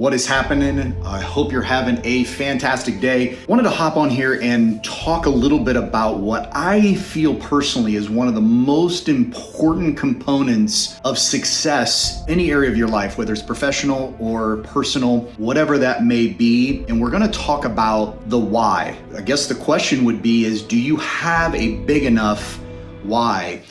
What is happening? I hope you're having a fantastic day. Wanted to hop on here and talk a little bit about what I feel personally is one of the most important components of success, any area of your life, whether it's professional or personal, whatever that may be. And we're gonna talk about the why. I guess the question would be is, do you have a big enough why?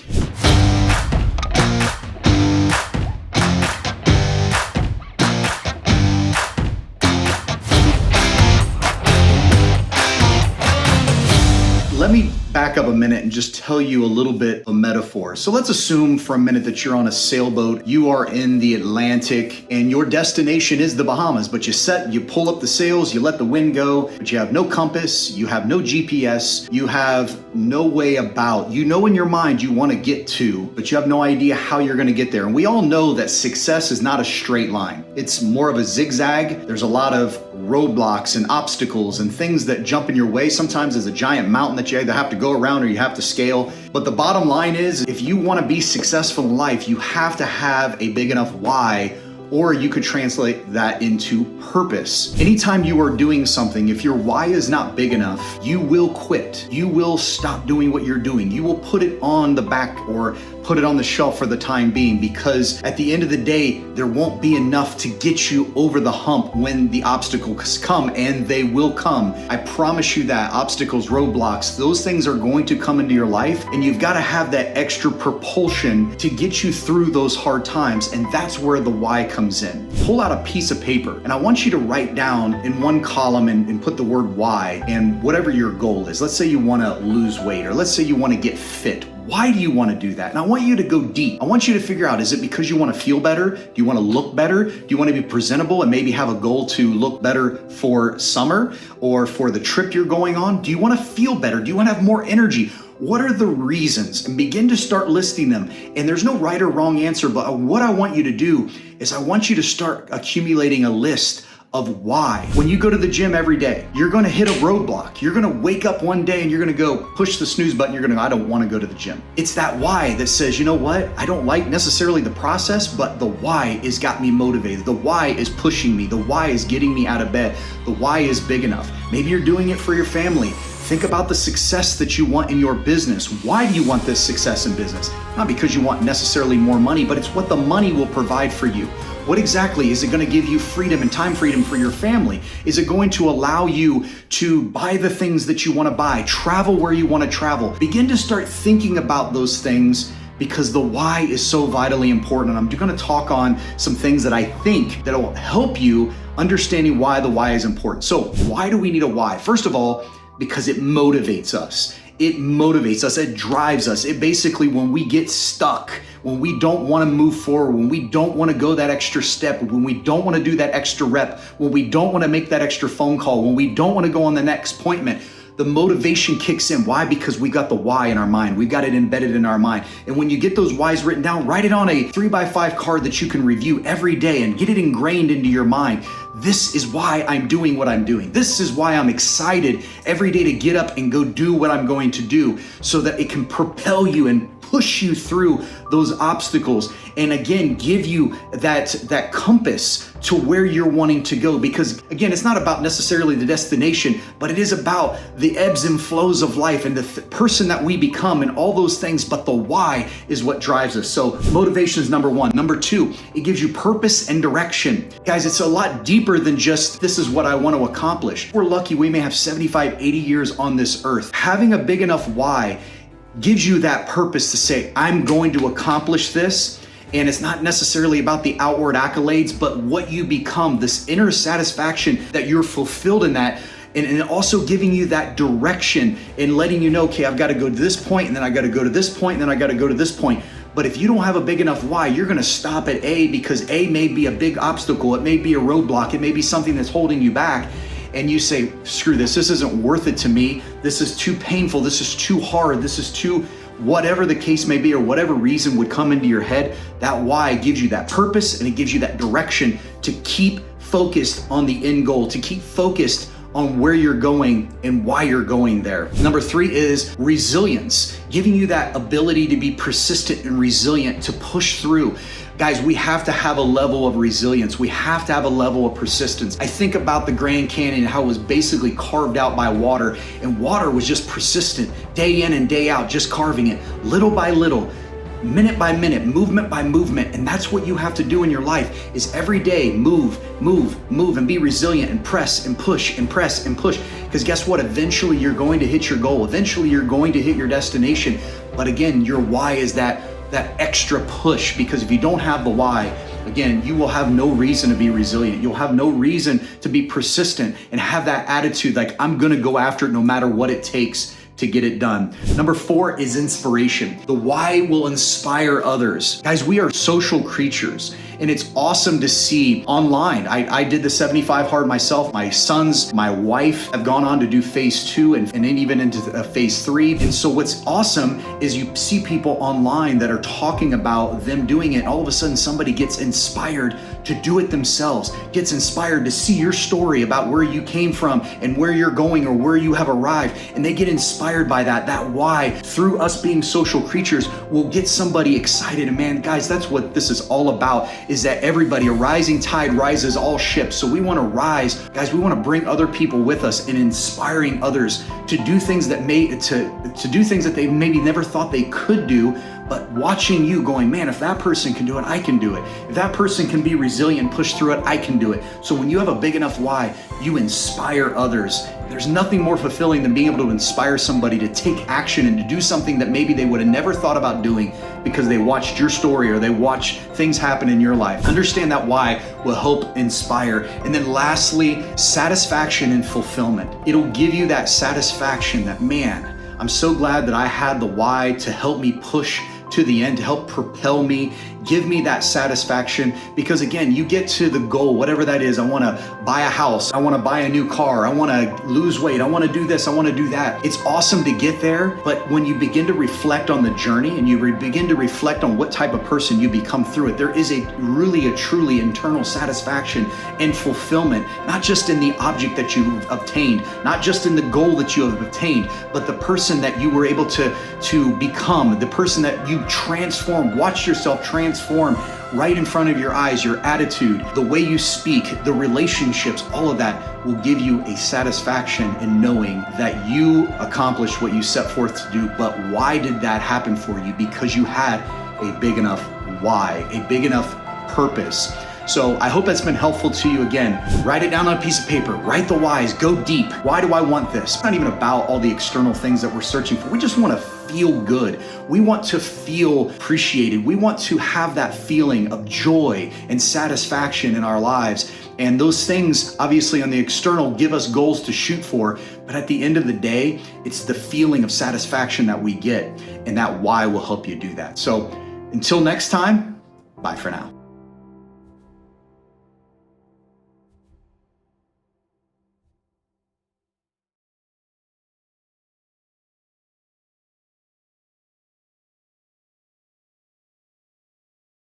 Let me back up a minute and just tell you a little bit of a metaphor. So let's assume for a minute that you're on a sailboat, you are in the Atlantic, and your destination is the Bahamas, but you pull up the sails, you let the wind go, but you have no compass, you have no GPS, you have no way about. You know in your mind you want to get to, but you have no idea how you're going to get there. And we all know that success is not a straight line. It's more of a zigzag. There's a lot of roadblocks and obstacles and things that jump in your way. Sometimes there's a giant mountain that you either have to go around or you have to scale. But the bottom line is, if you want to be successful in life, you have to have a big enough why, or you could translate that into purpose. Anytime you are doing something, if your why is not big enough, you will quit. You will stop doing what you're doing. You will put it on the back or put it on the shelf for the time being, because at the end of the day, there won't be enough to get you over the hump when the obstacles come, and they will come. I promise you that. Obstacles, roadblocks, those things are going to come into your life, and you've got to have that extra propulsion to get you through those hard times, and that's where the why comes in. Pull out a piece of paper, and I want you to write down in one column and put the word why and whatever your goal is. Let's say you want to lose weight, or let's say you want to get fit. Why do you want to do that? And I want you to go deep. I want you to figure out, is it because you want to feel better? Do you want to look better? Do you want to be presentable and maybe have a goal to look better for summer or for the trip you're going on? Do you want to feel better? Do you want to have more energy? What are the reasons? And begin to start listing them. And there's no right or wrong answer, but what I want you to do is I want you to start accumulating a list of why. When you go to the gym every day, you're gonna hit a roadblock. You're gonna wake up one day and you're gonna go push the snooze button. You're gonna go, I don't wanna go to the gym. It's that why that says, you know what? I don't like necessarily the process, but the why has got me motivated. The why is pushing me. The why is getting me out of bed. The why is big enough. Maybe you're doing it for your family. Think about the success that you want in your business. Why do you want this success in business? Not because you want necessarily more money, but it's what the money will provide for you. What exactly is it going to give you? Freedom and time freedom for your family? Is it going to allow you to buy the things that you want to buy, travel where you want to travel? Begin to start thinking about those things, because the why is so vitally important. And I'm going to talk on some things that I think that will help you understanding why the why is important. So why do we need a why? First of all, because it motivates us. It motivates us, it drives us. It basically, when we get stuck, when we don't want to move forward, when we don't want to go that extra step, when we don't want to do that extra rep, when we don't want to make that extra phone call, when we don't want to go on the next appointment, the motivation kicks in. Why? Because we got the why in our mind. We've got it embedded in our mind. And when you get those whys written down, write it on a 3x5 card that you can review every day and get it ingrained into your mind. This is why I'm doing what I'm doing. This is why I'm excited every day to get up and go do what I'm going to do, so that it can propel you and push you through those obstacles, and again, give you that compass to where you're wanting to go. Because again, it's not about necessarily the destination, but it is about the ebbs and flows of life and the person that we become and all those things. But the why is what drives us. So motivation is number one. Number two, it gives you purpose and direction. Guys, it's a lot deeper than just, this is what I want to accomplish. We're lucky we may have 75, 80 years on this earth. Having a big enough why gives you that purpose to say, I'm going to accomplish this. And it's not necessarily about the outward accolades, but what you become, this inner satisfaction that you're fulfilled in that. And also giving you that direction and letting you know, okay, I've got to go to this point, and then I got to go to this point, and then I got to go to this point. But if you don't have a big enough why, you're going to stop at A, because A may be a big obstacle. It may be a roadblock. It may be something that's holding you back. And you say, screw this isn't worth it to me. This is too painful. This is too hard. This is too, whatever the case may be, or whatever reason would come into your head. That why gives you that purpose, and it gives you that direction to keep focused on the end goal, to keep focused on where you're going and why you're going there. Number three is resilience, giving you that ability to be persistent and resilient, to push through. Guys, we have to have a level of resilience. We have to have a level of persistence. I think about the Grand Canyon and how it was basically carved out by water, and water was just persistent, day in and day out, just carving it, little by little, minute by minute, movement by movement. And that's what you have to do in your life, is every day move, and be resilient and press and push and press and push. Because guess what? Eventually you're going to hit your goal. Eventually you're going to hit your destination. But again, your why is that extra push, because if you don't have the why, again, you will have no reason to be resilient. You'll have no reason to be persistent and have that attitude like, I'm gonna go after it no matter what it takes to get it done. Number 4 is inspiration. The why will inspire others. Guys, we are social creatures, and it's awesome to see online. I did the 75 hard myself. My sons, my wife have gone on to do phase 2 and then even into phase 3. And so what's awesome is you see people online that are talking about them doing it. And all of a sudden somebody gets inspired to do it themselves, gets inspired to see your story about where you came from and where you're going or where you have arrived. And they get inspired by that why, through us being social creatures, will get somebody excited. And man, guys, that's what this is all about, is that everybody, a rising tide rises all ships. So we want to rise, guys. We want to bring other people with us and inspiring others to do things that to do things that they maybe never thought they could do. But watching you going, man, if that person can do it, I can do it. If that person can be resilient, push through it, I can do it. So when you have a big enough why, you inspire others. There's nothing more fulfilling than being able to inspire somebody to take action and to do something that maybe they would have never thought about doing because they watched your story or they watched things happen in your life. Understand that why will help inspire. And then lastly, satisfaction and fulfillment. It'll give you that satisfaction that, man, I'm so glad that I had the why to help me push to the end, to help propel me, give me that satisfaction. Because again, you get to the goal, whatever that is. I want to buy a house, I want to buy a new car, I want to lose weight, I want to do this, I want to do that. It's awesome to get there, but when you begin to reflect on the journey and you begin to reflect on what type of person you become through it, there is a truly internal satisfaction and fulfillment, not just in the object that you've obtained, not just in the goal that you have obtained, but the person that you were able to become, the person that you transform. Watch yourself transform right in front of your eyes. Your attitude, the way you speak, the relationships, all of that will give you a satisfaction in knowing that you accomplished what you set forth to do. But why did that happen for you? Because you had a big enough why, a big enough purpose. So I hope that's been helpful to you. Again, write it down on a piece of paper, write the whys, go deep. Why do I want this? It's not even about all the external things that we're searching for. We just want to feel good. We want to feel appreciated. We want to have that feeling of joy and satisfaction in our lives. And those things, obviously on the external, give us goals to shoot for. But at the end of the day, it's the feeling of satisfaction that we get. And that why will help you do that. So until next time, bye for now.